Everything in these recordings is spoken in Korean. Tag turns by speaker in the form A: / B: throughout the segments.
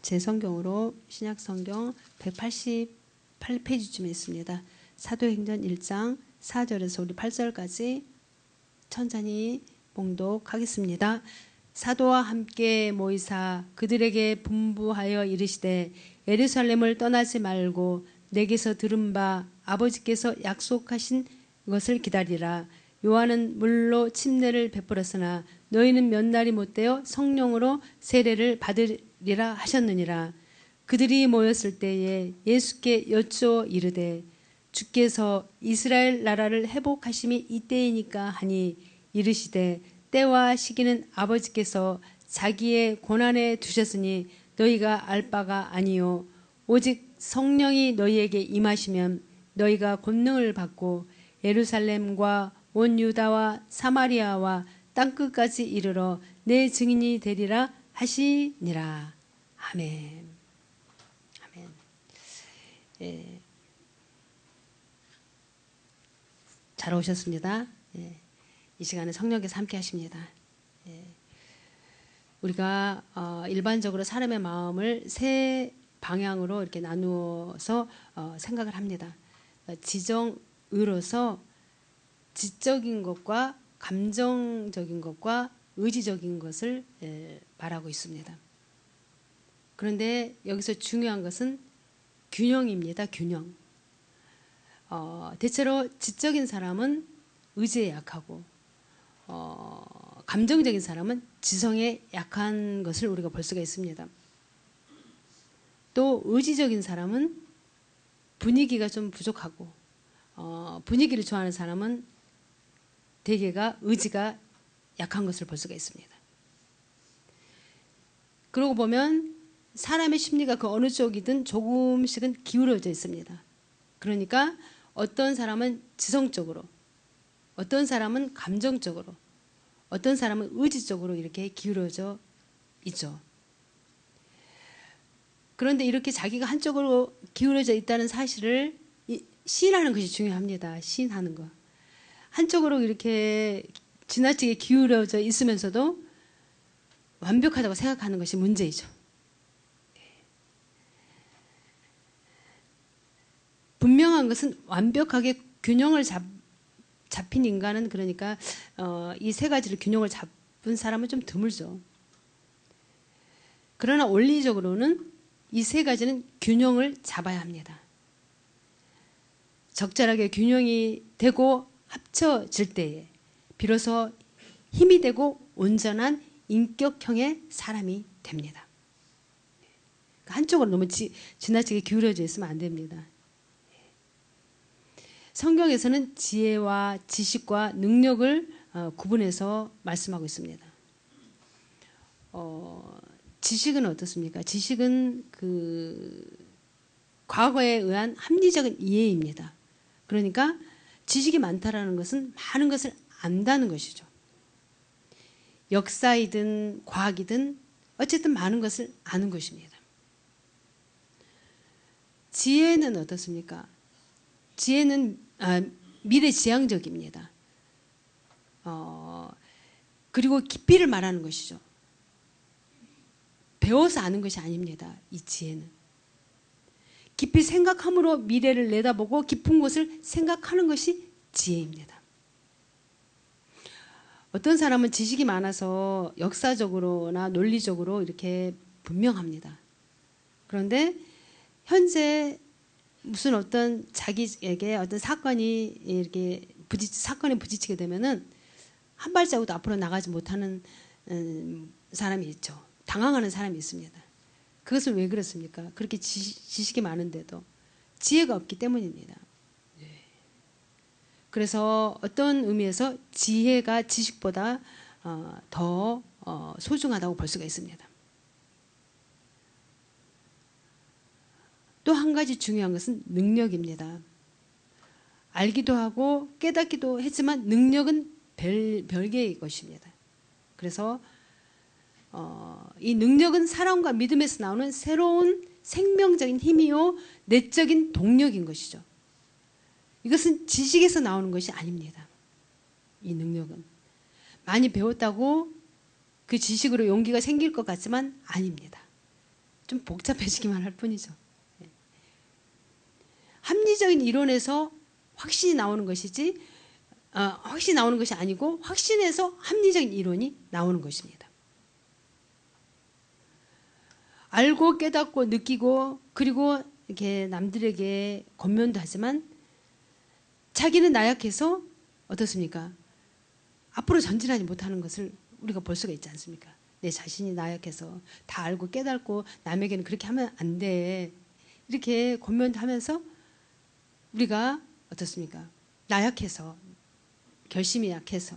A: 제 성경으로 신약성경 188페이지쯤에 있습니다. 사도행전 1장 4절에서 우리 8절까지 천천히 봉독하겠습니다. 사도와 함께 모이사 그들에게 분부하여 이르시되 예루살렘을 떠나지 말고 내게서 들은 바 아버지께서 약속하신 것을 기다리라. 요한은 물로 침례를 베풀었으나 너희는 몇 날이 못되어 성령으로 세례를 받으리라 하셨느니라. 그들이 모였을 때에 예수께 여쭈어 이르되 주께서 이스라엘 나라를 회복하심이 이때이니까 하니 이르시되 때와 시기는 아버지께서 자기의 권한에 두셨으니 너희가 알 바가 아니요 오직 성령이 너희에게 임하시면 너희가 권능을 받고 예루살렘과 온 유다와 사마리아와 땅끝까지 이르러 내 증인이 되리라 하시니라. 아멘. 아멘. 예. 잘 오셨습니다. 예. 이 시간에 성령께서 함께 하십니다. 예. 우리가 일반적으로 사람의 마음을 세 방향으로 이렇게 나누어서 생각을 합니다. 지정의로서 지적인 것과 감정적인 것과 의지적인 것을 말하고 있습니다. 그런데 여기서 중요한 것은 균형입니다. 균형. 대체로 지적인 사람은 의지에 약하고 감정적인 사람은 지성에 약한 것을 우리가 볼 수가 있습니다. 또 의지적인 사람은 분위기가 좀 부족하고 분위기를 좋아하는 사람은 대개가 의지가 약한 것을 볼 수가 있습니다. 그러고 보면 사람의 심리가 그 어느 쪽이든 조금씩은 기울어져 있습니다. 그러니까 어떤 사람은 지성적으로, 어떤 사람은 감정적으로, 어떤 사람은 의지적으로 이렇게 기울어져 있죠. 그런데 이렇게 자기가 한쪽으로 기울어져 있다는 사실을 시인하는 것이 중요합니다. 시인하는 거. 한쪽으로 이렇게 지나치게 기울어져 있으면서도 완벽하다고 생각하는 것이 문제이죠. 분명한 것은 완벽하게 균형을 잡힌 인간은 그러니까 이 세 가지를 균형을 잡은 사람은 좀 드물죠. 그러나 원리적으로는 이 세 가지는 균형을 잡아야 합니다. 적절하게 균형이 되고 합쳐질 때에 비로소 힘이 되고 온전한 인격형의 사람이 됩니다. 한쪽으로 너무 지나치게 기울어져 있으면 안 됩니다. 성경에서는 지혜와 지식과 능력을 구분해서 말씀하고 있습니다. 지식은 어떻습니까? 지식은 과거에 의한 합리적인 이해입니다. 그러니까 지식이 많다라는 것은 많은 것을 안다는 것이죠. 역사이든 과학이든 어쨌든 많은 것을 아는 것입니다. 지혜는 어떻습니까? 지혜는 미래지향적입니다. 그리고 깊이를 말하는 것이죠. 배워서 아는 것이 아닙니다. 이 지혜는. 깊이 생각함으로 미래를 내다보고 깊은 곳을 생각하는 것이 지혜입니다. 어떤 사람은 지식이 많아서 역사적으로나 논리적으로 이렇게 분명합니다. 그런데 현재 무슨 어떤 자기에게 어떤 사건이 이렇게 사건에 부딪히게 되면은 한 발자국도 앞으로 나가지 못하는 사람이 있죠. 당황하는 사람이 있습니다. 그것은 왜 그렇습니까? 그렇게 지식이 많은데도 지혜가 없기 때문입니다. 그래서 어떤 의미에서 지혜가 지식보다 더 소중하다고 볼 수가 있습니다. 또 한 가지 중요한 것은 능력입니다. 알기도 하고 깨닫기도 했지만 능력은 별개의 것입니다. 그래서 이 능력은 사랑과 믿음에서 나오는 새로운 생명적인 힘이요 내적인 동력인 것이죠. 이것은 지식에서 나오는 것이 아닙니다. 이 능력은 많이 배웠다고 그 지식으로 용기가 생길 것 같지만 아닙니다. 좀 복잡해지기만 할 뿐이죠. 합리적인 이론에서 확신이 나오는 것이지 확신이 나오는 것이 아니고 확신에서 합리적인 이론이 나오는 것입니다. 알고 깨닫고 느끼고 그리고 이렇게 남들에게 권면도 하지만 자기는 나약해서 어떻습니까? 앞으로 전진하지 못하는 것을 우리가 볼 수가 있지 않습니까? 내 자신이 나약해서 다 알고 깨닫고 남에게는 그렇게 하면 안 돼. 이렇게 권면도 하면서 우리가 어떻습니까? 나약해서 결심이 약해서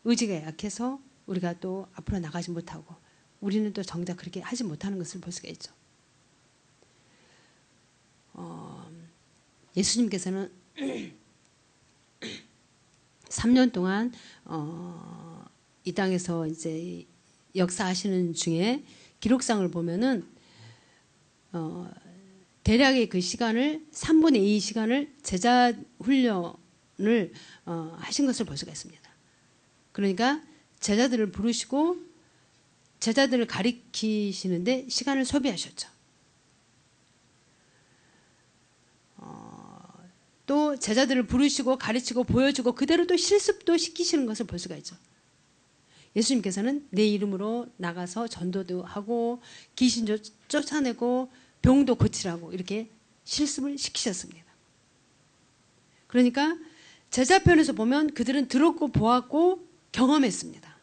A: 의지가 약해서 우리가 또 앞으로 나가지 못하고 우리는 또 정작 그렇게 하지 못하는 것을 볼 수가 있죠. 예수님께서는 3년 동안 이 땅에서 이제 역사하시는 중에 기록상을 보면은 대략의 그 시간을 3분의 2 시간을 제자 훈련을 하신 것을 볼 수가 있습니다. 그러니까 제자들을 부르시고 제자들을 가리키시는데 시간을 소비하셨죠. 또 제자들을 부르시고 가르치고 보여주고 그대로 또 실습도 시키시는 것을 볼 수가 있죠. 예수님께서는 내 이름으로 나가서 전도도 하고 귀신도 쫓아내고 병도 고치라고 이렇게 실습을 시키셨습니다. 그러니까 제자편에서 보면 그들은 들었고 보았고 경험했습니다.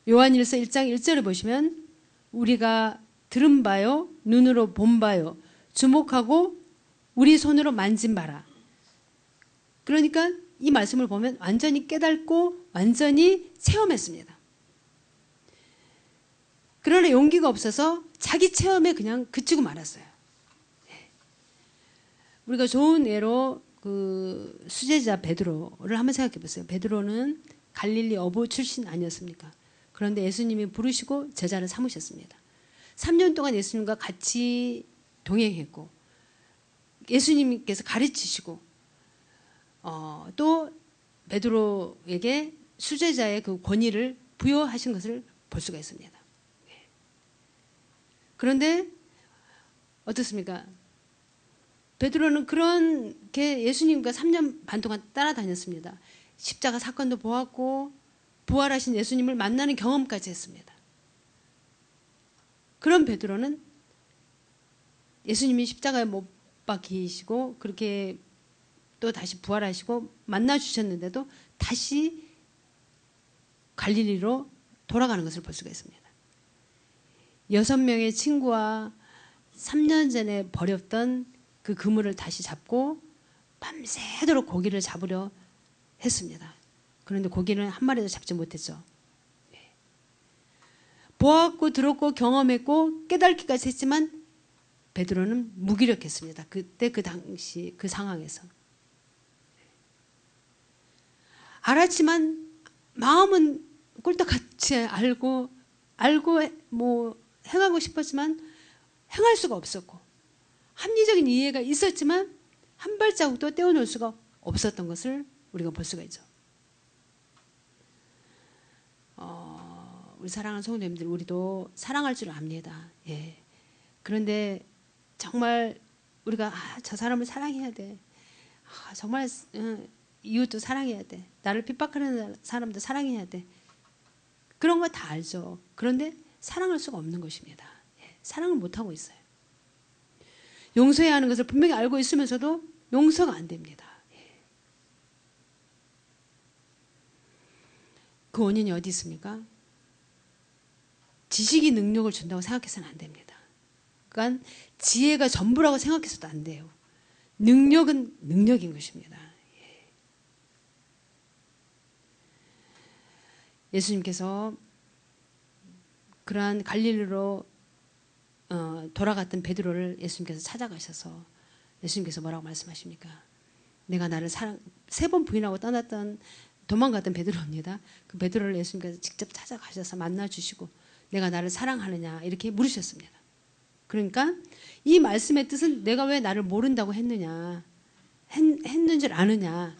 A: 요한일서 1장 1절을 보시면 우리가 들은 바요 눈으로 본 바요 주목하고 우리 손으로 만진 바라. 그러니까 이 말씀을 보면 완전히 깨닫고 완전히 체험했습니다. 그러나 용기가 없어서 자기 체험에 그냥 그치고 말았어요. 우리가 좋은 예로 그 수제자 베드로를 한번 생각해 보세요. 베드로는 갈릴리 어부 출신 아니었습니까? 그런데 예수님이 부르시고 제자를 삼으셨습니다. 3년 동안 예수님과 같이 동행했고 예수님께서 가르치시고 또 베드로에게 수제자의 그 권위를 부여하신 것을 볼 수가 있습니다. 그런데 어떻습니까? 베드로는 그렇게 예수님과 3년 반 동안 따라다녔습니다. 십자가 사건도 보았고 부활하신 예수님을 만나는 경험까지 했습니다. 그런 베드로는 예수님이 십자가에 못 박히시고 그렇게 또 다시 부활하시고 만나 주셨는데도 다시 갈릴리로 돌아가는 것을 볼 수가 있습니다. 6명의 친구와 3년 전에 버렸던 그 그물을 다시 잡고 밤새도록 고기를 잡으려 했습니다. 그런데 고기는 한 마리도 잡지 못했죠. 보았고 들었고 경험했고 깨닫기까지 했지만 베드로는 무기력했습니다. 그때 그 당시 그 상황에서. 알았지만 마음은 꿀떡같이 알고 뭐 행하고 싶었지만 행할 수가 없었고 합리적인 이해가 있었지만 한 발자국도 떼어놓을 수가 없었던 것을 우리가 볼 수가 있죠. 우리 사랑하는 성도님들 우리도 사랑할 줄 압니다. 예. 그런데 정말 우리가 저 사람을 사랑해야 돼. 정말 이웃도 사랑해야 돼. 나를 핍박하는 사람도 사랑해야 돼. 그런 거 다 알죠. 그런데 사랑할 수가 없는 것입니다. 예. 사랑을 못하고 있어요. 용서해야 하는 것을 분명히 알고 있으면서도 용서가 안 됩니다. 예. 그 원인이 어디 있습니까? 지식이 능력을 준다고 생각해서는 안 됩니다. 그러니까 지혜가 전부라고 생각해서도 안 돼요. 능력은 능력인 것입니다. 예수님께서 그러한 갈릴리로 돌아갔던 베드로를 예수님께서 찾아가셔서 예수님께서 뭐라고 말씀하십니까? 내가 나를 사랑 3번 부인하고 떠났던 도망갔던 베드로입니다. 그 베드로를 예수님께서 직접 찾아가셔서 만나주시고 내가 나를 사랑하느냐 이렇게 물으셨습니다. 그러니까 이 말씀의 뜻은 내가 왜 나를 모른다고 했느냐 했는 줄 아느냐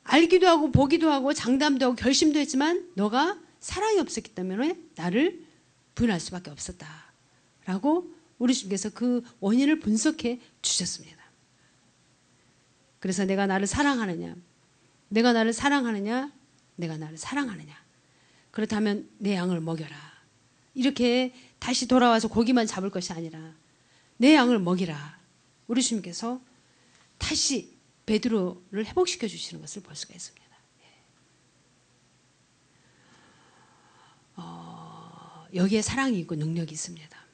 A: 알기도 하고 보기도 하고 장담도 하고 결심도 했지만 너가 사랑이 없었기 때문에 나를 부인할 수밖에 없었다라고 우리 주님께서 그 원인을 분석해 주셨습니다. 그래서 내가 나를 사랑하느냐, 내가 나를 사랑하느냐, 내가 나를 사랑하느냐. 그렇다면 내 양을 먹여라. 이렇게 다시 돌아와서 고기만 잡을 것이 아니라 내 양을 먹이라. 우리 주님께서 다시 베드로를 회복시켜 주시는 것을 볼 수가 있습니다. 여기에 사랑이 있고 능력이 있습니다.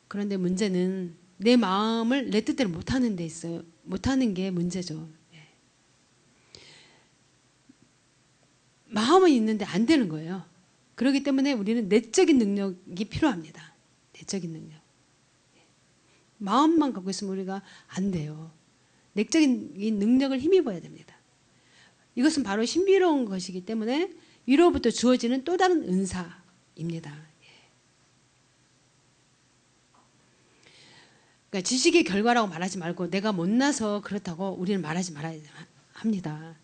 A: 그런데 문제는 내 마음을 내 뜻대로 못하는 데 있어요. 못하는 게 문제죠. 마음은 있는데 안 되는 거예요. 그렇기 때문에 우리는 내적인 능력이 필요합니다. 내적인 능력. 마음만 갖고 있으면 우리가 안 돼요. 내적인 이 능력을 힘입어야 됩니다. 이것은 바로 신비로운 것이기 때문에 위로부터 주어지는 또 다른 은사입니다. 그러니까 지식의 결과라고 말하지 말고 내가 못나서 그렇다고 우리는 말하지 말아야 합니다.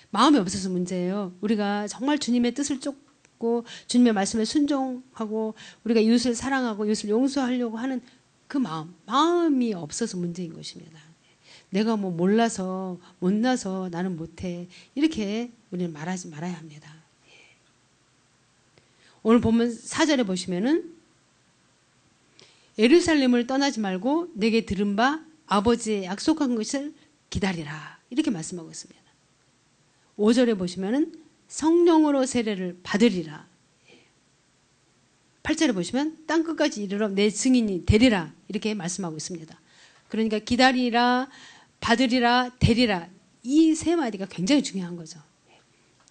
A: 마음이 없어서 문제예요. 우리가 정말 주님의 뜻을 쫓고 주님의 말씀에 순종하고 우리가 이웃을 사랑하고 이웃을 용서하려고 하는 그 마음이 없어서 문제인 것입니다. 내가 뭐 몰라서 못나서 나는 못해 이렇게 우리는 말하지 말아야 합니다. 오늘 보면 4절에 보시면은 예루살렘을 떠나지 말고 내게 들은 바 아버지의 약속한 것을 기다리라 이렇게 말씀하고 있습니다. 5절에 보시면은 성령으로 세례를 받으리라. 8절에 보시면 땅끝까지 이르러 내 증인이 되리라 이렇게 말씀하고 있습니다. 그러니까 기다리라, 받으리라, 되리라 이 세 마디가 굉장히 중요한 거죠.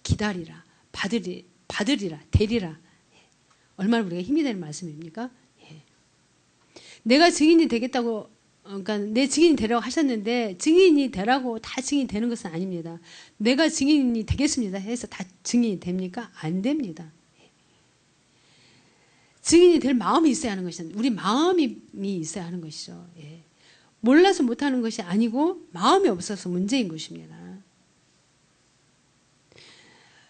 A: 기다리라, 받으리라, 되리라. 얼마나 우리가 힘이 되는 말씀입니까? 내가 증인이 되겠다고 그러니까 내 증인이 되라고 하셨는데 증인이 되라고 다 증인이 되는 것은 아닙니다. 내가 증인이 되겠습니다 해서 다 증인이 됩니까? 안 됩니다. 증인이 될 마음이 있어야 하는 것이죠. 우리 마음이 있어야 하는 것이죠. 몰라서 못하는 것이 아니고 마음이 없어서 문제인 것입니다.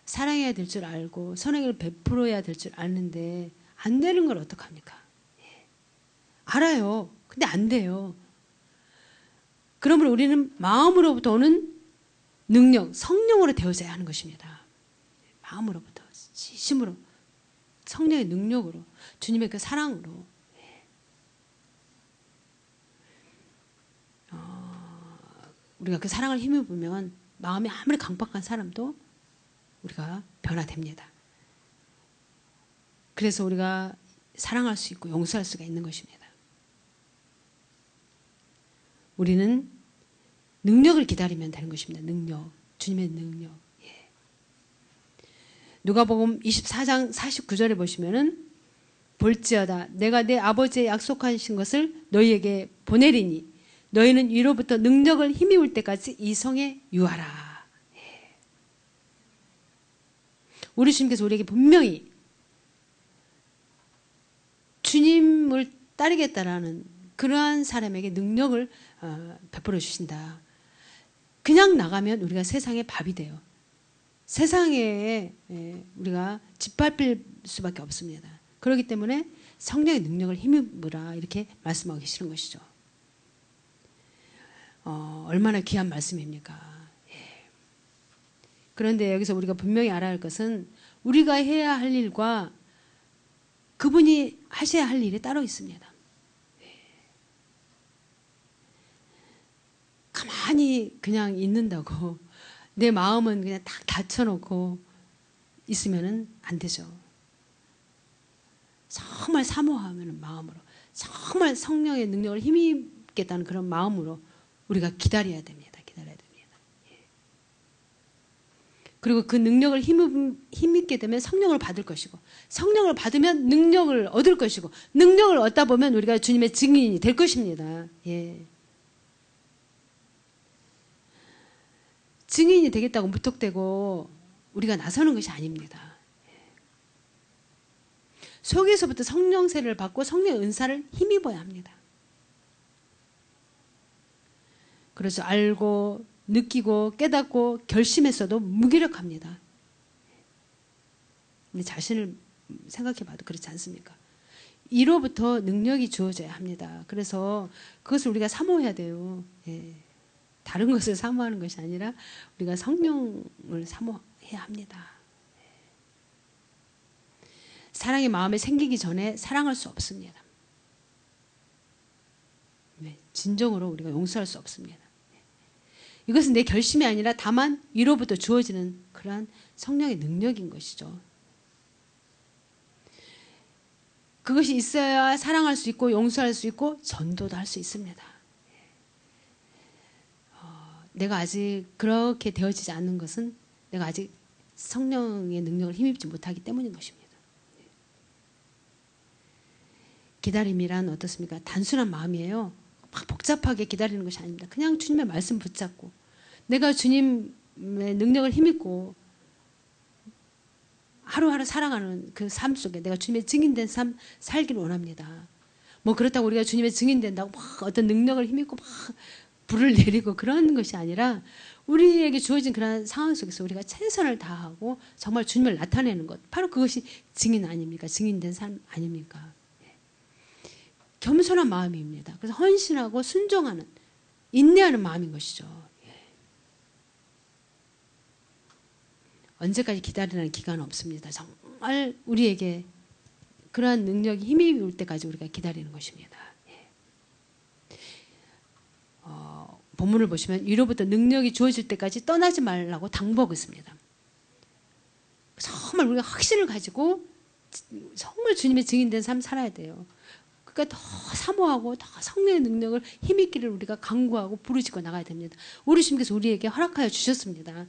A: 사랑해야 될 줄 알고 선행을 베풀어야 될 줄 아는데 안 되는 걸 어떡합니까? 알아요. 근데 안 돼요. 그러면 우리는 마음으로부터 오는 능력, 성령으로 되어져야 하는 것입니다. 마음으로부터, 진심으로, 성령의 능력으로, 주님의 그 사랑으로. 우리가 그 사랑을 힘입으면 마음이 아무리 강박한 사람도 우리가 변화됩니다. 그래서 우리가 사랑할 수 있고 용서할 수가 있는 것입니다. 우리는 능력을 기다리면 되는 것입니다. 능력, 주님의 능력. 누가복음 24장 49절에 보시면은 볼지어다 내가 내 아버지의 약속하신 것을 너희에게 보내리니 너희는 위로부터 능력을 힘입을 때까지 이 성에 유하라. 우리 주님께서 우리에게 분명히 주님을 따르겠다라는 그러한 사람에게 능력을 베풀어 주신다. 그냥 나가면 우리가 세상의 밥이 돼요. 세상에 우리가 짓밟힐 수밖에 없습니다. 그렇기 때문에 성령의 능력을 힘입으라 이렇게 말씀하고 계시는 것이죠. 얼마나 귀한 말씀입니까? 그런데 여기서 우리가 분명히 알아야 할 것은 우리가 해야 할 일과 그분이 하셔야 할 일이 따로 있습니다. 가만히 그냥 있는다고 내 마음은 그냥 딱 닫혀놓고 있으면 안 되죠. 정말 사모하는 마음으로 정말 성령의 능력을 힘입겠다는 그런 마음으로 우리가 기다려야 됩니다. 기다려야 됩니다. 그리고 그 능력을 힘입게 되면 성령을 받을 것이고 성령을 받으면 능력을 얻을 것이고 능력을 얻다 보면 우리가 주님의 증인이 될 것입니다. 증인이 되겠다고 무턱대고 우리가 나서는 것이 아닙니다. 속에서부터 성령 세례를 받고 성령의 은사를 힘입어야 합니다. 그래서 알고 느끼고 깨닫고 결심했어도 무기력합니다. 내 자신을 생각해 봐도 그렇지 않습니까? 이로부터 능력이 주어져야 합니다. 그래서 그것을 우리가 사모해야 돼요. 예. 다른 것을 사모하는 것이 아니라 우리가 성령을 사모해야 합니다. 사랑의 마음이 생기기 전에 사랑할 수 없습니다. 네. 진정으로 우리가 용서할 수 없습니다. 이것은 내 결심이 아니라 다만 위로부터 주어지는 그러한 성령의 능력인 것이죠. 그것이 있어야 사랑할 수 있고 용서할 수 있고 전도도 할 수 있습니다. 내가 아직 그렇게 되어지지 않는 것은 내가 아직 성령의 능력을 힘입지 못하기 때문인 것입니다. 기다림이란 어떻습니까? 단순한 마음이에요. 막 복잡하게 기다리는 것이 아닙니다. 그냥 주님의 말씀 붙잡고 내가 주님의 능력을 힘입고 하루하루 살아가는 그 삶 속에 내가 주님의 증인된 삶 살기를 원합니다. 뭐 그렇다고 우리가 주님의 증인된다고 막 어떤 능력을 힘입고 막 불을 내리고 그런 것이 아니라 우리에게 주어진 그런 상황 속에서 우리가 최선을 다하고 정말 주님을 나타내는 것, 바로 그것이 증인 아닙니까? 증인된 삶 아닙니까? 겸손한 마음입니다. 그래서 헌신하고 순종하는, 인내하는 마음인 것이죠. 언제까지 기다리라는 기간은 없습니다. 정말 우리에게 그러한 능력이 힘이 올 때까지 우리가 기다리는 것입니다. 본문을 보시면 위로부터 능력이 주어질 때까지 떠나지 말라고 당부하고 있습니다. 정말 우리가 확신을 가지고 정말 주님의 증인된 삶 살아야 돼요. 그러니까 더 사모하고 더 성령의 능력을 힘있기를 우리가 간구하고 부르짖고 나가야 됩니다. 우리 주님께서 우리에게 허락하여 주셨습니다.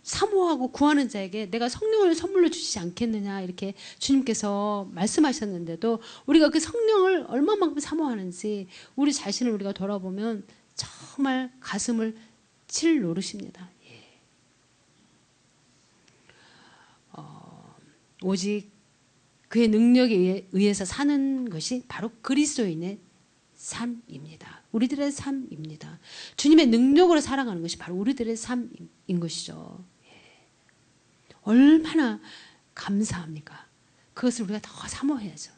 A: 사모하고 구하는 자에게 내가 성령을 선물로 주시지 않겠느냐 이렇게 주님께서 말씀하셨는데도 우리가 그 성령을 얼마만큼 사모하는지 우리 자신을 우리가 돌아보면 정말 가슴을 칠 노릇입니다. 오직 그의 능력에 의해서 사는 것이 바로 그리스도인의 삶입니다. 우리들의 삶입니다. 주님의 능력으로 살아가는 것이 바로 우리들의 삶인 것이죠. 얼마나 감사합니까? 그것을 우리가 더 사모해야죠.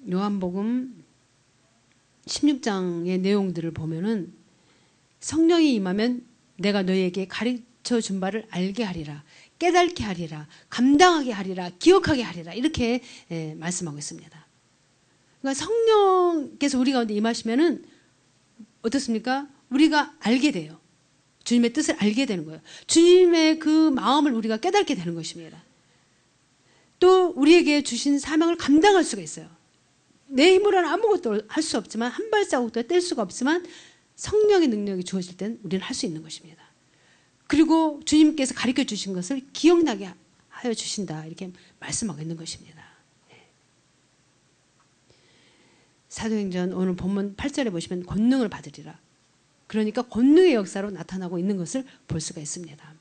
A: 요한복음 16장의 내용들을 보면은 성령이 임하면 내가 너희에게 가르쳐 준 바를 알게 하리라, 깨닫게 하리라, 감당하게 하리라, 기억하게 하리라 이렇게 말씀하고 있습니다. 그러니까 성령께서 우리 가운데 임하시면은 어떻습니까? 우리가 알게 돼요. 주님의 뜻을 알게 되는 거예요. 주님의 그 마음을 우리가 깨닫게 되는 것입니다. 또 우리에게 주신 사명을 감당할 수가 있어요. 내 힘으로는 아무것도 할 수 없지만 한 발자국도 뗄 수가 없지만 성령의 능력이 주어질 때는 우리는 할 수 있는 것입니다. 그리고 주님께서 가르쳐 주신 것을 기억나게 하여 주신다 이렇게 말씀하고 있는 것입니다. 사도행전 오늘 본문 8절에 보시면 권능을 받으리라. 그러니까 권능의 역사로 나타나고 있는 것을 볼 수가 있습니다.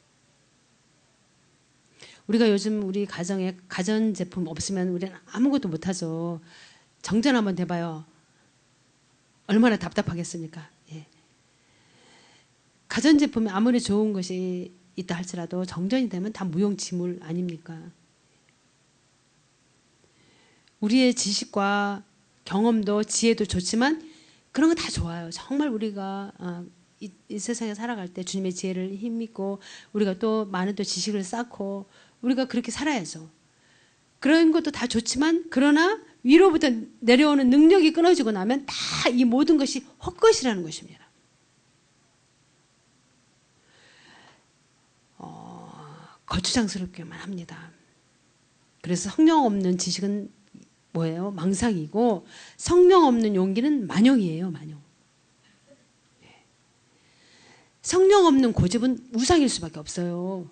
A: 우리가 요즘 우리 가정에 가전제품 없으면 우리는 아무것도 못하죠. 정전 한번 대봐요. 얼마나 답답하겠습니까? 예. 가전제품이 아무리 좋은 것이 있다 할지라도 정전이 되면 다 무용지물 아닙니까? 우리의 지식과 경험도 지혜도 좋지만 그런 거 다 좋아요. 정말 우리가 이 세상에 살아갈 때 주님의 지혜를 힘입고 우리가 또 많은 또 지식을 쌓고 우리가 그렇게 살아야죠. 그런 것도 다 좋지만 그러나 위로부터 내려오는 능력이 끊어지고 나면 다 이 모든 것이 헛것이라는 것입니다. 거추장스럽게만 합니다. 그래서 성령 없는 지식은 뭐예요? 망상이고 성령 없는 용기는 만용이에요. 만용. 성령 없는 고집은 우상일 수밖에 없어요.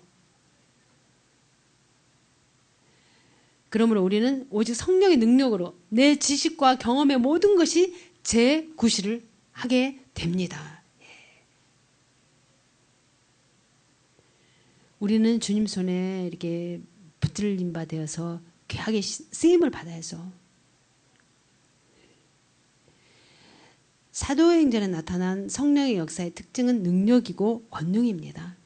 A: 그러므로 우리는 오직 성령의 능력으로 내 지식과 경험의 모든 것이 재구실을 하게 됩니다. 우리는 주님 손에 이렇게 붙들림 바 되어서 귀하게 쓰임을 받아야죠. 사도행전에 나타난 성령의 역사의 특징은 능력이고 권능입니다.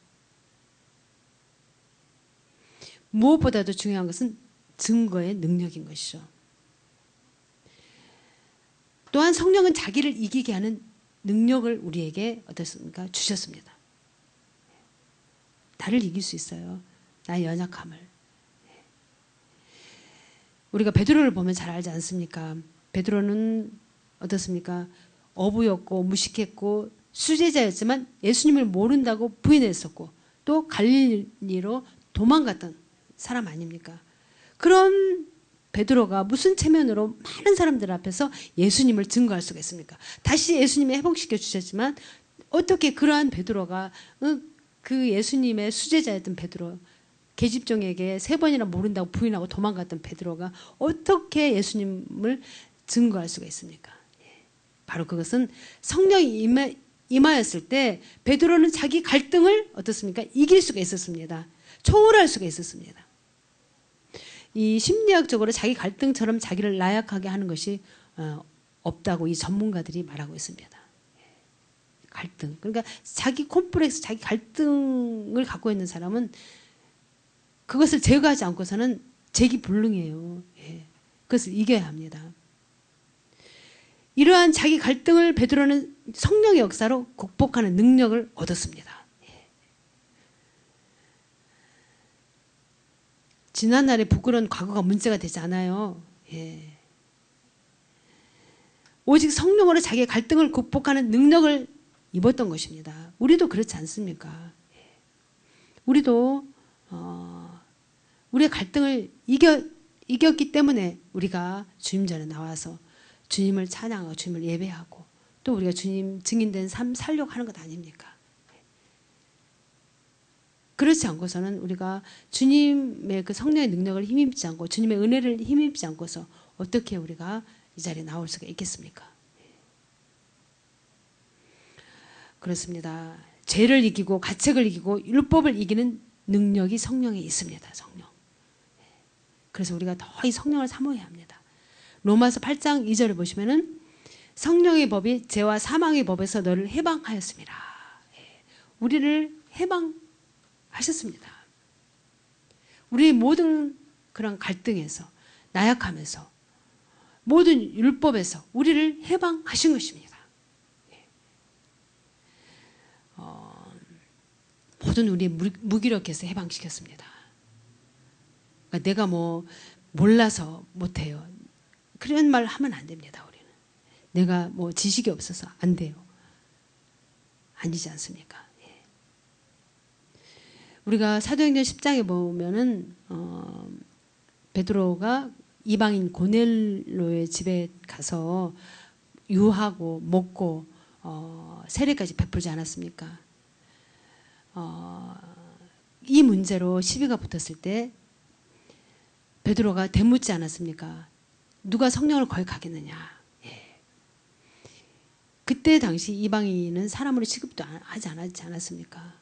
A: 무엇보다도 중요한 것은 증거의 능력인 것이죠. 또한 성령은 자기를 이기게 하는 능력을 우리에게 어떻습니까? 주셨습니다. 나를 이길 수 있어요. 나의 연약함을. 우리가 베드로를 보면 잘 알지 않습니까? 베드로는 어떻습니까? 어부였고 무식했고 수제자였지만 예수님을 모른다고 부인했었고 또 갈릴리로 도망갔던 사람 아닙니까? 그런 베드로가 무슨 체면으로 많은 사람들 앞에서 예수님을 증거할 수가 있습니까? 다시 예수님이 회복시켜 주셨지만 어떻게 그러한 베드로가 그 예수님의 수제자였던 베드로, 계집종에게 3번이나 모른다고 부인하고 도망갔던 베드로가 어떻게 예수님을 증거할 수가 있습니까? 바로 그것은 성령이 임하였을 때 베드로는 자기 갈등을 어떻습니까? 이길 수가 있었습니다. 초월할 수가 있었습니다. 이 심리학적으로 자기 갈등처럼 자기를 나약하게 하는 것이 없다고 이 전문가들이 말하고 있습니다. 갈등. 그러니까 자기 콤플렉스, 자기 갈등을 갖고 있는 사람은 그것을 제거하지 않고서는 재기불능이에요. 그것을 이겨야 합니다. 이러한 자기 갈등을 베드로는 성령의 역사로 극복하는 능력을 얻었습니다. 지난날의 부끄러운 과거가 문제가 되지 않아요. 오직 성령으로 자기의 갈등을 극복하는 능력을 입었던 것입니다. 우리도 그렇지 않습니까? 우리도 우리의 갈등을 이겼기 때문에 우리가 주님 전에 나와서 주님을 찬양하고 주님을 예배하고 또 우리가 주님 증인된 삶 살려고 하는 것 아닙니까? 그렇지 않고서는 우리가 주님의 그 성령의 능력을 힘입지 않고 주님의 은혜를 힘입지 않고서 어떻게 우리가 이 자리에 나올 수가 있겠습니까? 그렇습니다. 죄를 이기고 가책을 이기고 율법을 이기는 능력이 성령에 있습니다. 성령. 그래서 우리가 더 이 성령을 사모해야 합니다. 로마서 8장 2절을 보시면은 성령의 법이 죄와 사망의 법에서 너를 해방하였습니다. 우리를 해방하셨습니다. 우리 모든 그런 갈등에서 나약함에서 모든 율법에서 우리를 해방하신 것입니다. 모든 우리의 무기력해서 해방시켰습니다. 그러니까 내가 뭐 몰라서 못해요. 그런 말 하면 안 됩니다. 우리는. 내가 뭐 지식이 없어서 안 돼요. 아니지 않습니까? 우리가 사도행전 10장에 보면은 베드로가 이방인 고넬로의 집에 가서 유하고 먹고 세례까지 베풀지 않았습니까? 이 문제로 시비가 붙었을 때 베드로가 되묻지 않았습니까? 누가 성령을 거역하겠느냐? 그때 당시 이방인은 사람으로 취급도 하지 않았습니까?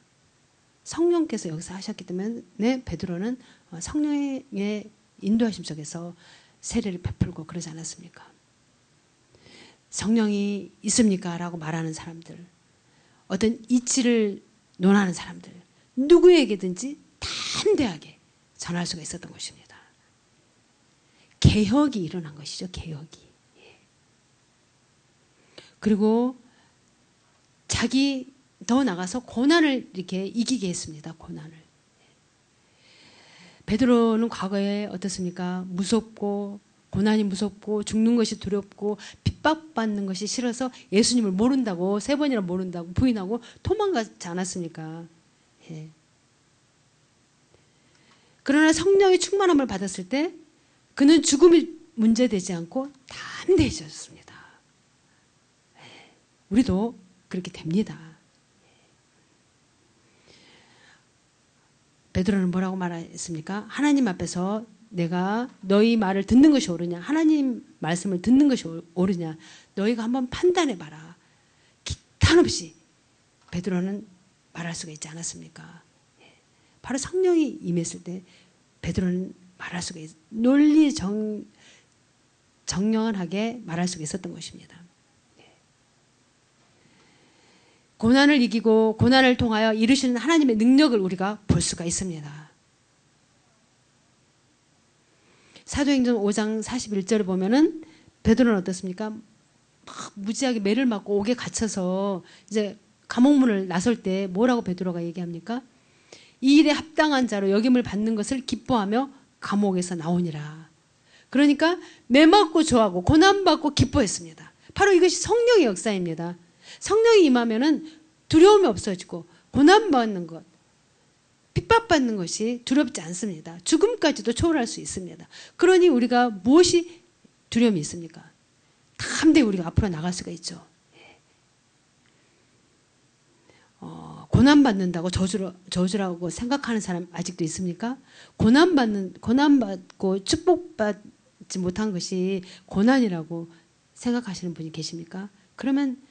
A: 성령께서 역사하셨기 때문에 베드로는 성령의 인도하심 속에서 세례를 베풀고 그러지 않았습니까? 성령이 있습니까? 라고 말하는 사람들, 어떤 이치를 논하는 사람들, 누구에게든지 담대하게 전할 수가 있었던 것입니다. 개혁이 일어난 것이죠. 개혁이. 그리고 자기 더 나가서 고난을 이렇게 이기게 했습니다. 고난을. 베드로는 과거에 어떻습니까? 무섭고 고난이 무섭고 죽는 것이 두렵고 핍박받는 것이 싫어서 예수님을 모른다고 3번이나 모른다고 부인하고 도망가지 않았습니까? 그러나 성령의 충만함을 받았을 때 그는 죽음이 문제되지 않고 담대해졌습니다. 우리도 그렇게 됩니다. 베드로는 뭐라고 말했습니까? 하나님 앞에서 내가 너희 말을 듣는 것이 옳으냐, 하나님 말씀을 듣는 것이 옳으냐, 너희가 한번 판단해봐라. 기탄 없이 베드로는 말할 수가 있지 않았습니까? 바로 성령이 임했을 때 베드로는 말할 수가 논리 정연하게 말할 수가 있었던 것입니다. 고난을 이기고 고난을 통하여 이루시는 하나님의 능력을 우리가 볼 수가 있습니다. 사도행전 5장 41절에 보면은 베드로는 어떻습니까? 막 무지하게 매를 맞고 옥에 갇혀서 이제 감옥문을 나설 때 뭐라고 베드로가 얘기합니까? 이 일에 합당한 자로 여김을 받는 것을 기뻐하며 감옥에서 나오니라. 그러니까 매 맞고 좋아하고 고난받고 기뻐했습니다. 바로 이것이 성령의 역사입니다. 성령이 임하면은 두려움이 없어지고 고난받는 것, 핍박받는 것이 두렵지 않습니다. 죽음까지도 초월할 수 있습니다. 그러니 우리가 무엇이 두려움이 있습니까? 담대히 우리가 앞으로 나갈 수가 있죠. 고난받는다고 저주라고 생각하는 사람 아직도 있습니까? 고난받고 축복받지 못한 것이 고난이라고 생각하시는 분이 계십니까? 그러면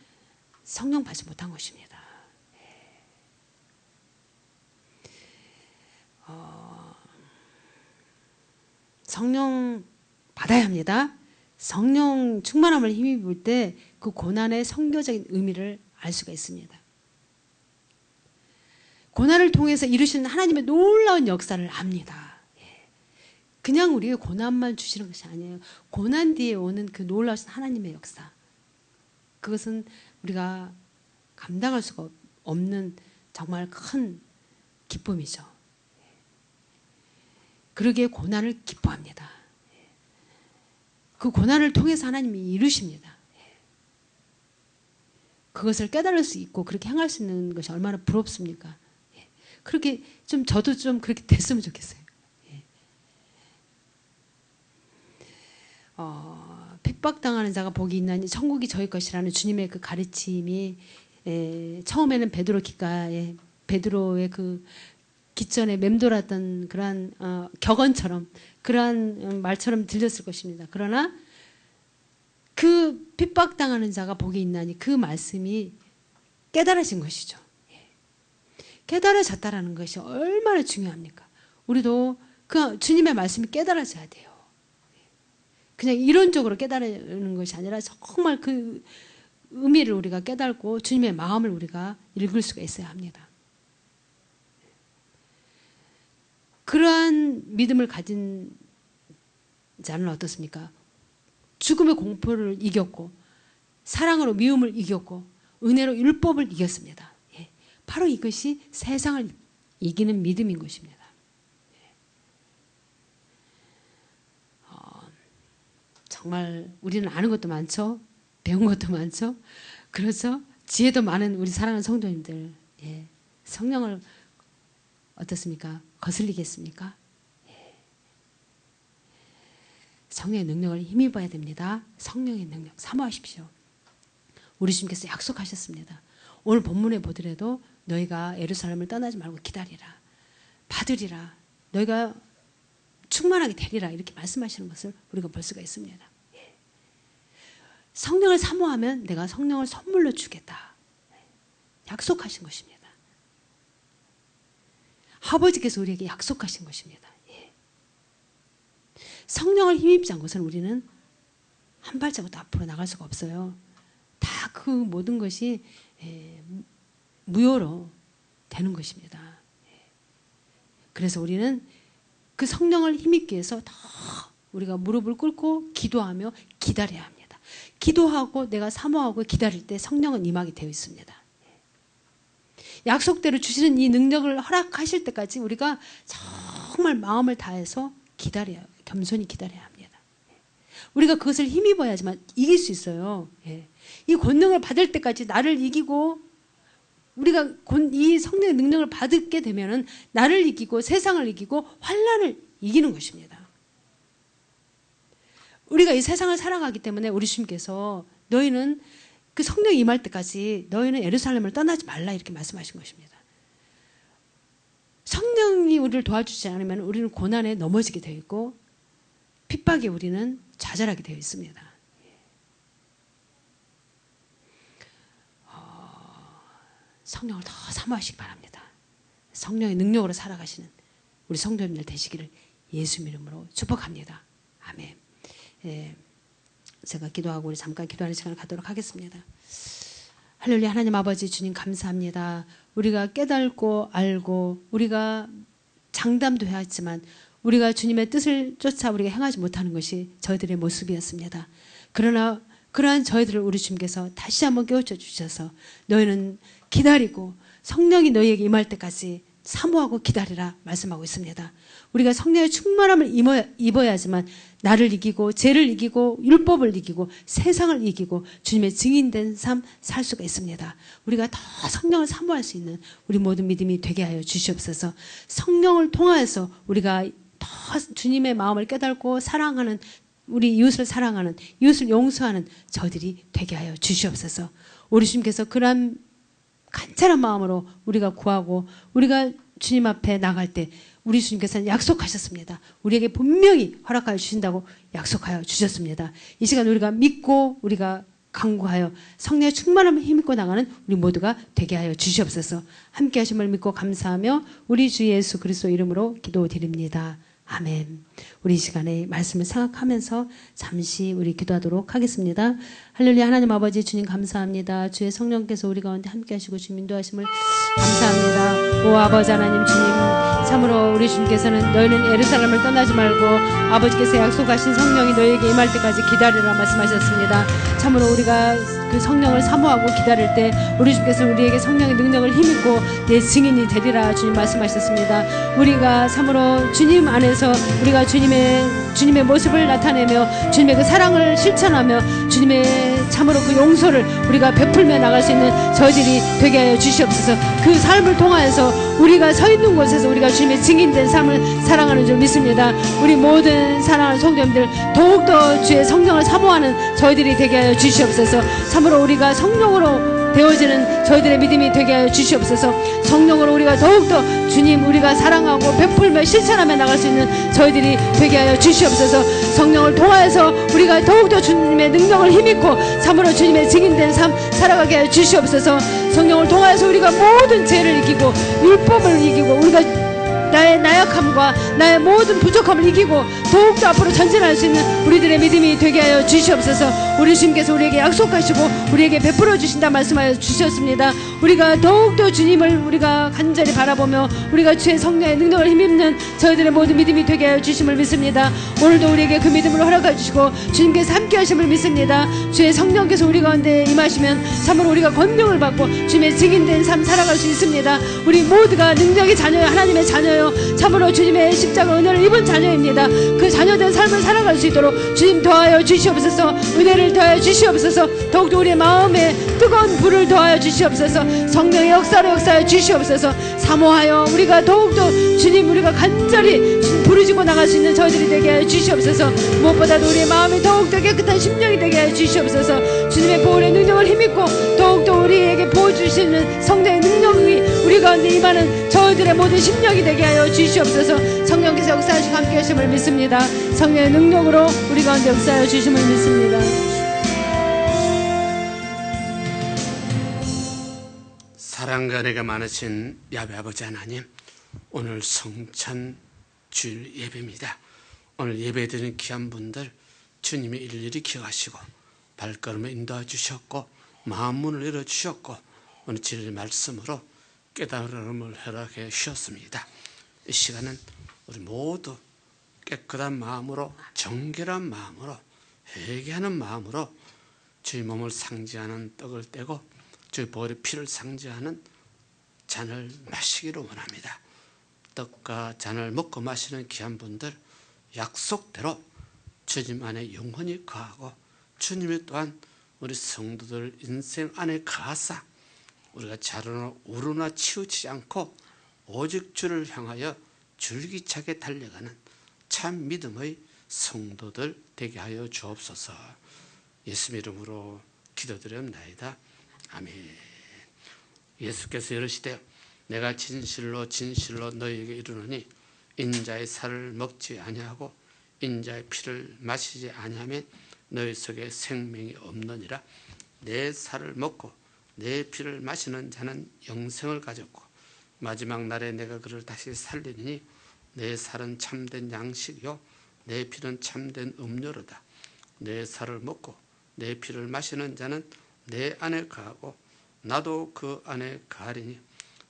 A: 성령 받지 못한 것입니다. 성령 받아야 합니다. 성령 충만함을 힘입을 때 그 고난의 성교적인 의미를 알 수가 있습니다. 고난을 통해서 이루시는 하나님의 놀라운 역사를 압니다. 그냥 우리에게 고난만 주시는 것이 아니에요. 고난 뒤에 오는 그 놀라우신 하나님의 역사. 그것은 우리가 감당할 수가 없는 정말 큰 기쁨이죠. 그러기에 고난을 기뻐합니다. 그 고난을 통해서 하나님이 이루십니다. 그것을 깨달을 수 있고 그렇게 행할 수 있는 것이 얼마나 부럽습니까? 그렇게 좀 저도 좀 그렇게 됐으면 좋겠어요. 핍박당하는 자가 복이 있나니 천국이 저희 것이라는 주님의 그 가르침이 처음에는 베드로 귓가에 베드로의 그 기전에 맴돌았던 그러한 격언처럼 그러한 말처럼 들렸을 것입니다. 그러나 그 핍박당하는 자가 복이 있나니 그 말씀이 깨달아진 것이죠. 깨달아졌다라는 것이 얼마나 중요합니까? 우리도 그 주님의 말씀이 깨달아져야 돼요. 그냥 이론적으로 깨달는 것이 아니라 정말 그 의미를 우리가 깨달고 주님의 마음을 우리가 읽을 수가 있어야 합니다. 그러한 믿음을 가진 자는 어떻습니까? 죽음의 공포를 이겼고 사랑으로 미움을 이겼고 은혜로 율법을 이겼습니다. 바로 이것이 세상을 이기는 믿음인 것입니다. 정말 우리는 아는 것도 많죠. 배운 것도 많죠. 그래서 지혜도 많은 우리 사랑하는 성도님들, 성령을 어떻습니까? 거슬리겠습니까? 성령의 능력을 힘입어야 됩니다. 성령의 능력 사모하십시오. 우리 주님께서 약속하셨습니다. 오늘 본문에 보더라도 너희가 예루살렘을 떠나지 말고 기다리라. 받으리라. 너희가 충만하게 되리라. 이렇게 말씀하시는 것을 우리가 볼 수가 있습니다. 성령을 사모하면 내가 성령을 선물로 주겠다. 약속하신 것입니다. 아버지께서 우리에게 약속하신 것입니다. 성령을 힘입지 않고서는 우리는 한 발자국도 앞으로 나갈 수가 없어요. 다 그 모든 것이 무효로 되는 것입니다. 그래서 우리는 그 성령을 힘입기 위해서 더 우리가 무릎을 꿇고 기도하며 기다려야 합니다. 기도하고 내가 사모하고 기다릴 때 성령은 임하게 되어 있습니다. 약속대로 주시는 이 능력을 허락하실 때까지 우리가 정말 마음을 다해서 기다려야, 겸손히 기다려야 합니다. 우리가 그것을 힘입어야지만 이길 수 있어요. 이 권능을 받을 때까지 나를 이기고 우리가 이 성령의 능력을 받게 되면은 나를 이기고 세상을 이기고 환난을 이기는 것입니다. 우리가 이 세상을 살아가기 때문에 우리 주님께서 너희는 그 성령이 임할 때까지 너희는 예루살렘을 떠나지 말라 이렇게 말씀하신 것입니다. 성령이 우리를 도와주지 않으면 우리는 고난에 넘어지게 되어 있고 핍박에 우리는 좌절하게 되어 있습니다. 성령을 더 사모하시기 바랍니다. 성령의 능력으로 살아가시는 우리 성도님들 되시기를 예수 이름으로 축복합니다. 아멘. 제가 기도하고 우리 잠깐 기도하는 시간을 갖도록 하겠습니다. 할렐루야. 하나님 아버지 주님 감사합니다. 우리가 깨닫고 알고 우리가 장담도 해야 했지만 우리가 주님의 뜻을 쫓아 우리가 행하지 못하는 것이 저희들의 모습이었습니다. 그러나 그러한 저희들을 우리 주님께서 다시 한번 깨우쳐 주셔서 너희는 기다리고 성령이 너희에게 임할 때까지 사모하고 기다리라 말씀하고 있습니다. 우리가 성령의 충만함을 입어야지만 나를 이기고 죄를 이기고 율법을 이기고 세상을 이기고 주님의 증인된 삶 살 수가 있습니다. 우리가 더 성령을 사모할 수 있는 우리 모든 믿음이 되게 하여 주시옵소서. 성령을 통하여서 우리가 더 주님의 마음을 깨닫고 사랑하는, 우리 이웃을 사랑하는, 이웃을 용서하는 저들이 되게 하여 주시옵소서. 우리 주님께서 그러한 간절한 마음으로 우리가 구하고 우리가 주님 앞에 나갈 때 우리 주님께서는 약속하셨습니다. 우리에게 분명히 허락하여 주신다고 약속하여 주셨습니다. 이 시간 우리가 믿고 우리가 간구하여 성령의 충만함을 힘입고 나가는 우리 모두가 되게 하여 주시옵소서. 함께 하심을 믿고 감사하며 우리 주 예수 그리스도 이름으로 기도드립니다. 아멘. 우리 이 시간에 말씀을 생각하면서 잠시 우리 기도하도록 하겠습니다. 할렐루야. 하나님 아버지 주님 감사합니다. 주의 성령께서 우리 가운데 함께 하시고 주님 인도하심을 감사합니다. 오 아버지 하나님 주님, 참으로 우리 주님께서는 너희는 예루살렘을 떠나지 말고 아버지께서 약속하신 성령이 너희에게 임할 때까지 기다리라 말씀하셨습니다. 참으로 우리가 그 성령을 사모하고 기다릴 때 우리 주님께서 우리에게 성령의 능력을 힘입고 내 증인이 되리라 주님 말씀하셨습니다. 우리가 참으로 주님 안에서 우리가 주님의 모습을 나타내며 주님의 그 사랑을 실천하며 주님의 참으로 그 용서를 우리가 베풀며 나갈 수 있는 저희들이 되게 하여 주시옵소서. 그 삶을 통하여서 우리가 서 있는 곳에서 우리가 주님의 증인된 삶을 살아가는 줄 믿습니다. 우리 모든 사랑하는 성도님들 더욱더 주의 성령을 사모하는 저희들이 되게 하여 주시옵소서. 참으로 우리가 성령으로 되어지는 저희들의 믿음이 되게 하여 주시옵소서. 성령으로 우리가 더욱더 주님 우리가 사랑하고 베풀며 실천하며 나갈 수 있는 저희들이 되게 하여 주시옵소서. 성령을 통하여서 우리가 더욱더 주님의 능력을 힘입고 참으로 주님의 증인된 삶 살아가게 하여 주시옵소서. 성령을 통하여서 우리가 모든 죄를 이기고 율법을 이기고 우리가 나의 나약함과 나의 모든 부족함을 이기고 더욱더 앞으로 전진할 수 있는 우리들의 믿음이 되게 하여 주시옵소서. 우리 주님께서 우리에게 약속하시고 우리에게 베풀어 주신다 말씀하여 주셨습니다. 우리가 더욱더 주님을 우리가 간절히 바라보며 우리가 주의 성령의 능력을 힘입는 저희들의 모든 믿음이 되게 하여 주심을 믿습니다. 오늘도 우리에게 그 믿음을 허락해 주시고 주님께서 함께 하심을 믿습니다. 주의 성령께서 우리 가운데 임하시면 참으로 우리가 권능을 받고 주님의 증인된 삶 살아갈 수 있습니다. 우리 모두가 능력의 자녀요, 하나님의 자녀요, 참으로 주님의 십자가 은혜를 입은 자녀입니다. 그 자녀된 삶을 살아갈 수 있도록 주님 더하여 주시옵소서. 은혜를 더하여 주시옵소서. 더욱더 우리의 마음에 뜨거운 불을 더하여 주시옵소서. 성령의 역사로 역사하여 주시옵소서. 사모하여 우리가 더욱더 주님 우리가 간절히 부르짖고 나갈 수 있는 저희들이 되게 하여 주시옵소서. 무엇보다도 우리의 마음이 더욱더 깨끗한 심령이 되게 하여 주시옵소서. 주님의 보혈의 능력을 힘입고 더욱더 우리에게 보여주시는 성령의 능력이 우리 가운데 임하는 저희들의 모든 심령이 되게 하여 주시옵소서. 성령께서 역사하시고 함께 하심을 믿습니다. 성령의 능력으로 우리 가운데 역사하여 주심을 믿습니다.
B: 사랑과 은혜가 많으신 야훼 아버지 하나님, 오늘 성찬 주일 예배입니다. 오늘 예배드리는 귀한 분들 주님이 일일이 기억하시고 발걸음을 인도해 주셨고 마음문을 열어주셨고 오늘 주일 말씀으로 깨달음을 허락해 주셨습니다. 이 시간은 우리 모두 깨끗한 마음으로 정결한 마음으로 회개하는 마음으로 주의 몸을 상징하는 떡을 떼고 주의 보혈의 피를 상징하는 잔을 마시기를 원합니다. 떡과 잔을 먹고 마시는 귀한 분들 약속대로 주님 안에 영원히 거하고 주님이 또한 우리 성도들 인생 안에 거하사 우리가 좌로나 우로나 치우치지 않고 오직 주를 향하여 줄기차게 달려가는 참 믿음의 성도들 되게 하여 주옵소서. 예수 이름으로 기도드립니다. 아멘. 예수께서 이르시되 내가 진실로 진실로 너희에게 이르노니 인자의 살을 먹지 아니하고 인자의 피를 마시지 아니하면 너희 속에 생명이 없느니라. 내 살을 먹고 내 피를 마시는 자는 영생을 가졌고 마지막 날에 내가 그를 다시 살리니 내 살은 참된 양식이요 내 피는 참된 음료로다. 내 살을 먹고 내 피를 마시는 자는 내 안에 거하고 나도 그 안에 거하리니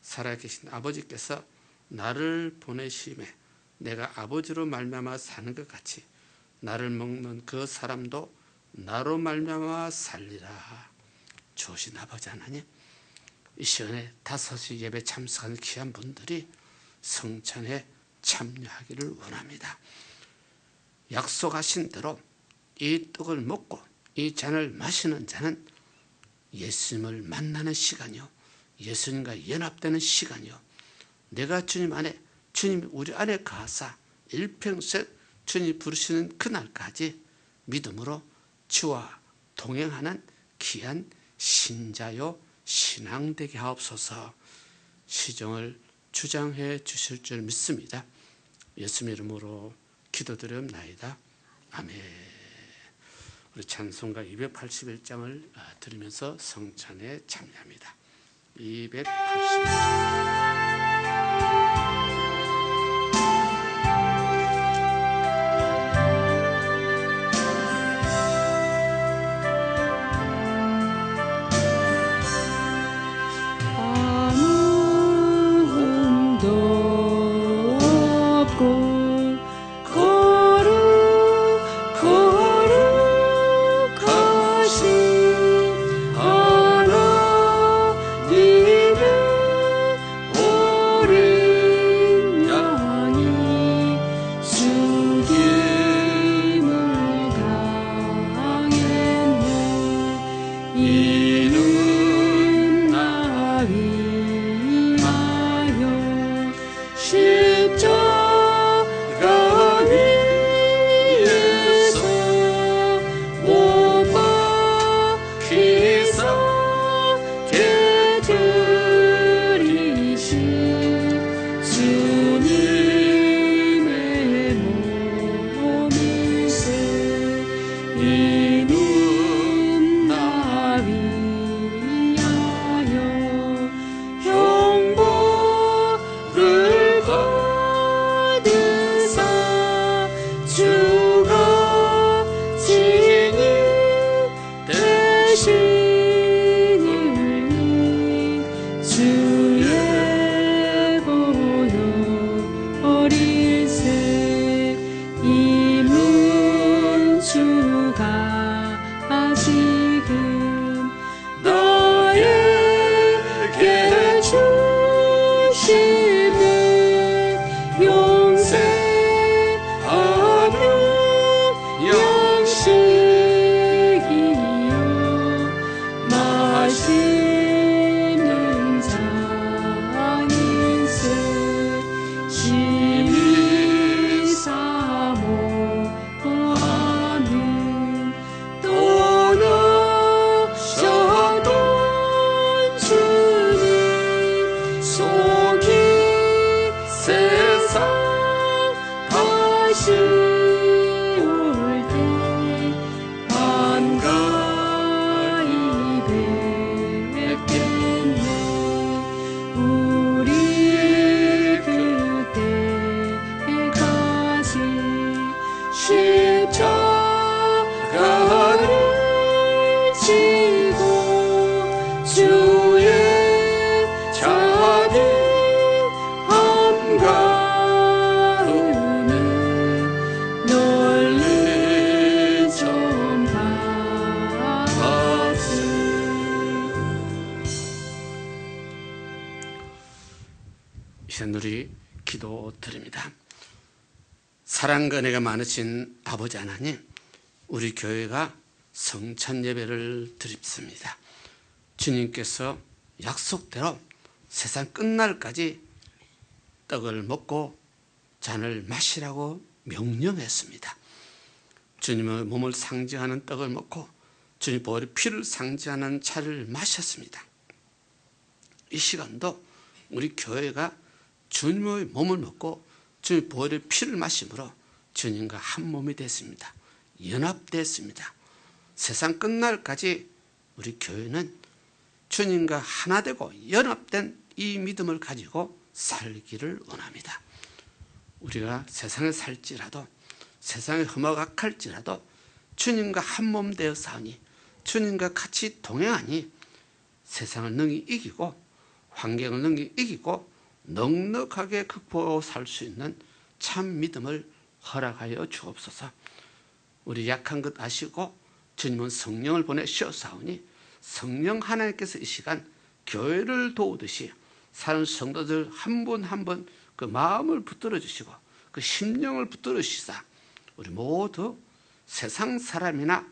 B: 살아계신 아버지께서 나를 보내심에 내가 아버지로 말미암아 사는 것 같이 나를 먹는 그 사람도 나로 말미암아 살리라. 주신 아버지 하나님, 이 시간에 5시 예배 참석하는 귀한 분들이 성찬에 참여하기를 원합니다. 약속하신 대로 이 떡을 먹고 이 잔을 마시는 자는 예수님을 만나는 시간이요, 예수님과 연합되는 시간이요, 내가 주님 안에, 주님이 우리 안에 가사 일평생 주님이 부르시는 그날까지 믿음으로 주와 동행하는 귀한 신자요 신앙되게 하옵소서. 시정을 주장해 주실 줄 믿습니다. 예수님 이름으로 기도드리옵나이다. 아멘. 우리 찬송가 281장을 들으면서 성찬에 참여합니다. 281장. 우리 기도 드립니다. 사랑과 은혜가 많으신 아버지 하나님, 우리 교회가 성찬 예배를 드립습니다. 주님께서 약속대로 세상 끝날까지 떡을 먹고 잔을 마시라고 명령했습니다. 주님의 몸을 상징하는 떡을 먹고 주님 보혈의 피를 상징하는 차를 마셨습니다. 이 시간도 우리 교회가 주님의 몸을 먹고 주님의 보혈의 피를 마심으로 주님과 한 몸이 됐습니다. 연합됐습니다. 세상 끝날까지 우리 교회는 주님과 하나 되고 연합된 이 믿음을 가지고 살기를 원합니다. 우리가 세상에 살지라도, 세상에 험악할지라도 주님과 한 몸 되어 사니, 주님과 같이 동행하니 세상을 능히 이기고 환경을 능히 이기고 넉넉하게 극복하고 살 수 있는 참 믿음을 허락하여 주옵소서. 우리 약한 것 아시고 주님은 성령을 보내시었사오니 성령 하나님께서 이 시간 교회를 도우듯이 사는 성도들 한 분 한 분 그 마음을 붙들어 주시고 그 심령을 붙들어 주시사 우리 모두 세상 사람이나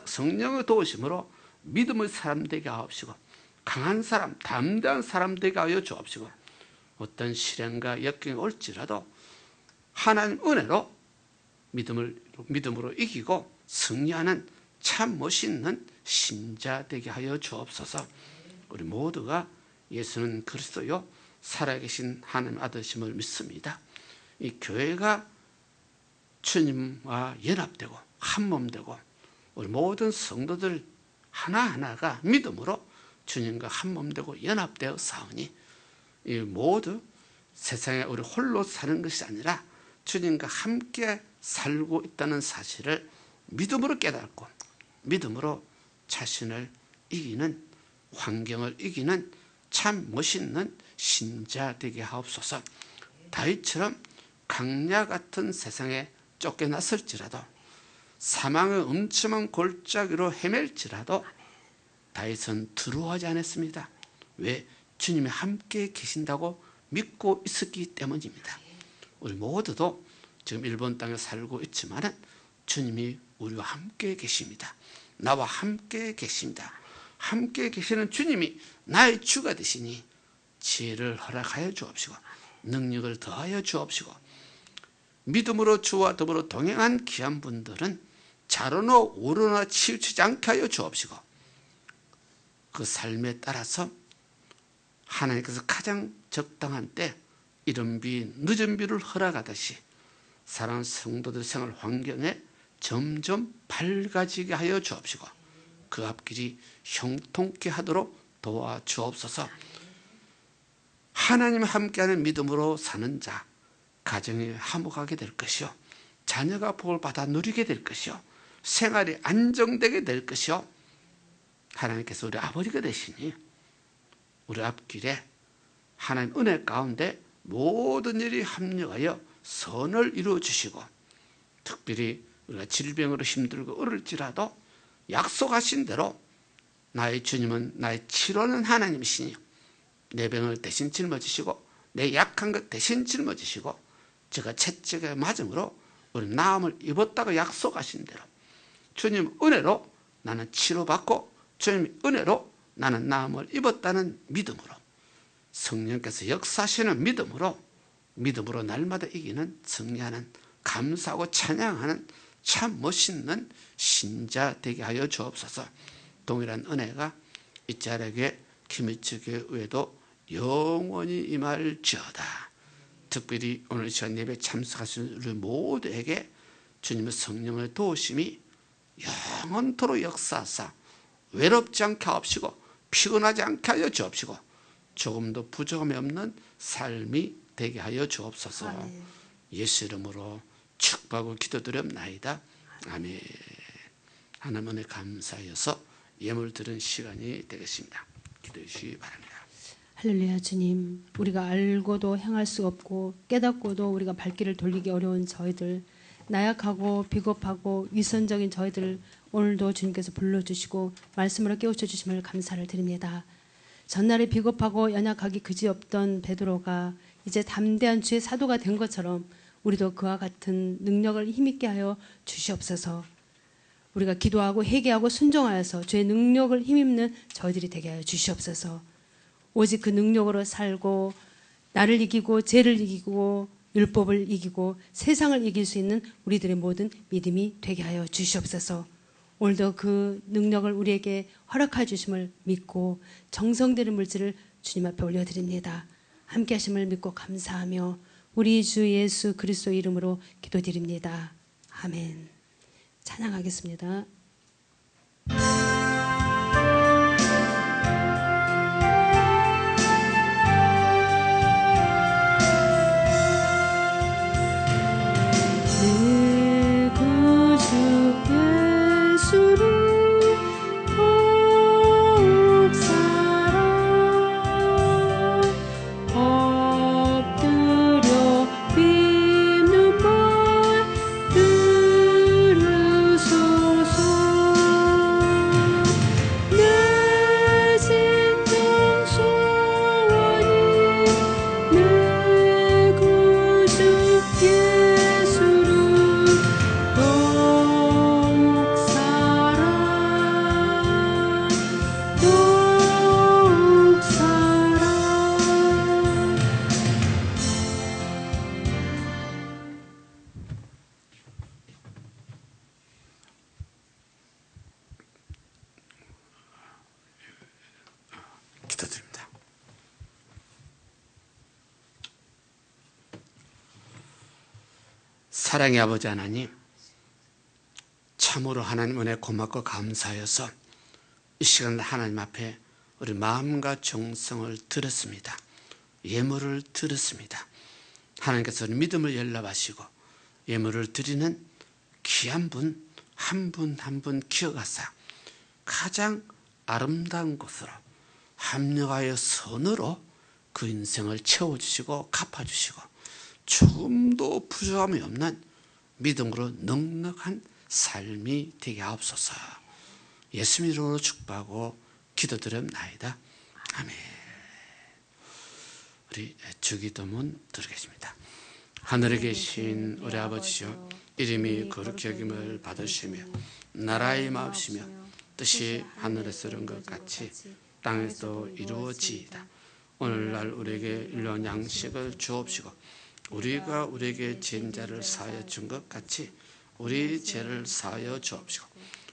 B: 성령의 도우심으로 믿음의 사람 되게 하옵시고 강한 사람, 담대한 사람 되게 하여 주옵시고 어떤 시련과 역경이 올지라도 하나님 은혜로 믿음으로 이기고 승리하는 참 멋있는 신자 되게 하여 주옵소서. 우리 모두가 예수는 그리스도요 살아계신 하나님 아들심을 믿습니다. 이 교회가 주님과 연합되고 한몸 되고 우리 모든 성도들 하나하나가 믿음으로 주님과 한몸 되고 연합되어 싸우니 이 모두 세상에 우리 홀로 사는 것이 아니라 주님과 함께 살고 있다는 사실을 믿음으로 깨닫고 믿음으로 자신을 이기는 환경을 이기는 참 멋있는 신자 되게 하옵소서. 다윗처럼 강야 같은 세상에 쫓겨났을지라도 사망의 엄청난 골짜기로 헤맬지라도 다윗은 두려워하지 않았습니다. 왜? 주님이 함께 계신다고 믿고 있었기 때문입니다. 우리 모두도 지금 일본 땅에 살고 있지만 주님이 우리와 함께 계십니다. 나와 함께 계십니다. 함께 계시는 주님이 나의 주가 되시니 지혜를 허락하여 주옵시고 능력을 더하여 주옵시고 믿음으로 주와 더불어 동행한 귀한 분들은 좌로나 우로나 치우치지 않게 하여 주옵시고 그 삶에 따라서 하나님께서 가장 적당한 때 이른 비 늦은 비를 허락하듯이 사랑하는 성도들 생활 환경에 점점 밝아지게 하여 주옵시고 그 앞길이 형통케 하도록 도와주옵소서. 하나님 함께하는 믿음으로 사는 자 가정이 화목하게 될 것이요 자녀가 복을 받아 누리게 될 것이요 생활이 안정되게 될 것이요 하나님께서 우리 아버지가 되시니 우리 앞길에 하나님 은혜 가운데 모든 일이 합력하여 선을 이루어 주시고 특별히 우리가 질병으로 힘들고 어릴지라도 약속하신 대로 나의 주님은 나의 치료하는 하나님이시니 내 병을 대신 짊어지시고 내 약한 것 대신 짊어지시고 제가 채찍에 맞음으로 우리 나음을 입었다고 약속하신 대로 주님 은혜로 나는 치료받고 주님 은혜로 나는 나음을 입었다는 믿음으로 성령께서 역사하시는 믿음으로 날마다 이기는 승리하는 감사하고 찬양하는 참 멋있는 신자 되게 하여 주옵소서. 동일한 은혜가 이 자리에 김희철 교회도 영원히 임할지어다. 특별히 오늘 시간 예배 참석하신 우리 모두에게 주님의 성령의 도우심이 영원토록 역사하사 외롭지 않게 하옵시고 피곤하지 않게 하여 주옵시고 조금도 부족함이 없는 삶이 되게 하여 주옵소서. 아멘. 예수 이름으로 축복하고 기도드렸나이다. 아멘. 하나님 은혜 감사하여서 예물 드린 시간이 되겠습니다. 기도해 주시기 바랍니다.
A: 할렐루야. 주님, 우리가 알고도 행할 수 없고 깨닫고도 우리가 발길을 돌리기 어려운 저희들, 나약하고 비겁하고 위선적인 저희들 오늘도 주님께서 불러주시고 말씀으로 깨우쳐 주심을 감사를 드립니다. 전날에 비겁하고 연약하기 그지없던 베드로가 이제 담대한 주의 사도가 된 것처럼 우리도 그와 같은 능력을 힘있게 하여 주시옵소서. 우리가 기도하고 회개하고 순종하여서 주의 능력을 힘입는 저희들이 되게 하여 주시옵소서. 오직 그 능력으로 살고 나를 이기고 죄를 이기고 율법을 이기고 세상을 이길 수 있는 우리들의 모든 믿음이 되게 하여 주시옵소서. 오늘도 그 능력을 우리에게 허락해 주심을 믿고 정성되는 물질을 주님 앞에 올려드립니다. 함께 하심을 믿고 감사하며 우리 주 예수 그리스도 이름으로 기도드립니다. 아멘. 찬양하겠습니다. 내 구주 예수를 더욱 사랑 엎드려
B: 사랑의 아버지 하나님, 참으로 하나님 은혜 고맙고 감사해서 이 시간 하나님 앞에 우리 마음과 정성을 들었습니다. 예물을 들었습니다. 하나님께서 믿음을 연락하시고 예물을 드리는 귀한 분 한 분 한 분 기억하사 가장 아름다운 곳으로 합력하여 선으로 그 인생을 채워주시고 갚아주시고 조금도 부족함이 없는 믿음으로 넉넉한 삶이 되게 하옵소서. 예수님 이름으로 축복하고 기도드립나이다. 아멘. 우리 주기도문 드리겠습니다. 하늘에 계신 우리 아버지여, 이름이 거룩히 여김을 받으시며 나라의 마옵시며 뜻이 하늘에서 이룬 것 같이 땅에서 이루어지이다. 오늘날 우리에게 일용할 양식을 주옵시고 우리가 우리에게 지은 자를 사하여 준 것 같이 우리 죄를 사하여 주옵시고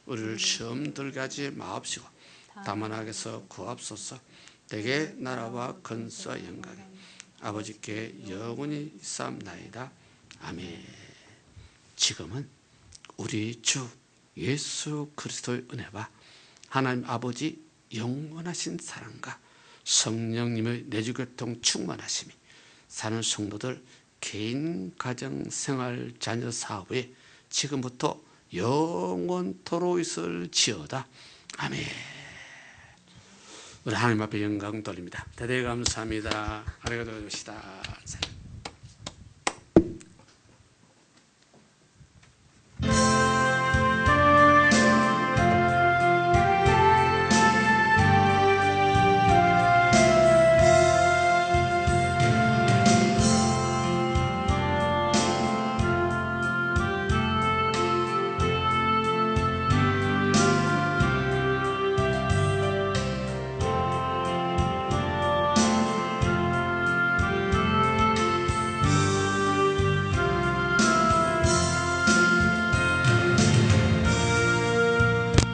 B: 우리를 시험 들게 하지 마옵시고 다만 악에서 구하옵소서. 내게 나라와 근수와 영광이 아버지께 영원히 있사옵나이다. 아멘. 지금은 우리 주 예수 그리스도의 은혜와 하나님 아버지 영원하신 사랑과 성령님의 내주교통 충만하심이 사는 성도들 개인 가정 생활 자녀 사업에 지금부터 영원토록 있을지어다. 아멘. 우리 하나님 앞에 영광 돌립니다. 대단히 감사합니다. 아리가또 고자이마시다.